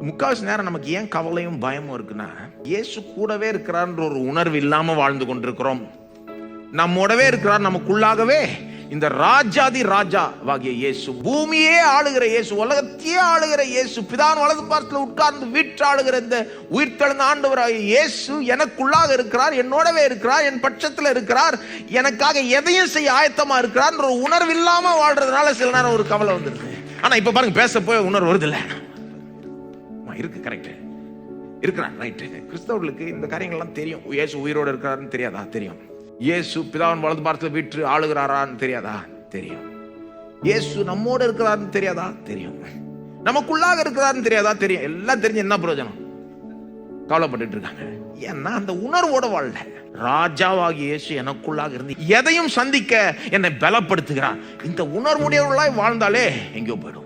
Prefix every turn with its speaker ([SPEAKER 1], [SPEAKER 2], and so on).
[SPEAKER 1] முக்காவாசி நேரம் நமக்கு ஏன் கவலையும் பயமும் இருக்குன்னா, இயேசு கூடவே இருக்கிறார்ன்ற ஒரு உணர்வு இல்லாம வாழ்ந்து கொண்டிருக்கிறோம். நம்மோடவே இருக்கிறார், நமக்குள்ளாகவே இந்த ராஜாதி ராஜாவாகிய இயேசு, பூமியே ஆளுகிற இயேசு, உலகத்தையே ஆளுகிற இயேசு, பிதான் வலது பார்த்துல உட்கார்ந்து வீட்டு ஆளுகிற இந்த உயிர்த்தெழுந்த ஆண்டவராகிய இயேசு எனக்குள்ளாக இருக்கிறார், என்னோடவே இருக்கிறார், என் பட்சத்தில் இருக்கிறார், எனக்காக எதையும் செய்ய ஆயத்தமா இருக்கிறார் ஒரு உணர்வு இல்லாம வாழ்றதுனால சில நேரம் ஒரு கவலை வந்துருக்கு. ஆனா இப்ப பாருங்க, பேச போய் உணர்வு வருது இல்ல, இருக்கு, கரெக்ட் இருக்கிறார், ரைட். கிறிஸ்தவர்களுக்கு இந்த காரியங்கள்லாம் தெரியும். இயேசு உயிரோடு இருக்கிறாருன்னு தெரியாதா? தெரியும். இயேசு பிதாவின் வலது பார்த்துல வீட்டு ஆளுகிறாரான்னு தெரியாதா? தெரியும். இயேசு நம்மோட இருக்கிறாருன்னு தெரியாதா? தெரியும். நமக்குள்ளாக இருக்கிறாருன்னு தெரியாதா? தெரியும். எல்லாம் தெரிஞ்சு என்ன பிரயோஜனம்? கவலைப்பட்டு இருக்காங்க. ஏன்னா அந்த உணர்வோட வாழல. ராஜாவாகிய இயேசு எனக்குள்ளாக இருந்து எதையும் சந்திக்க என்னை பலப்படுத்துகிறார். இந்த உணர்வுடையவர்களாய் வாழ்ந்தாலே எங்கேயோ போயிடும்.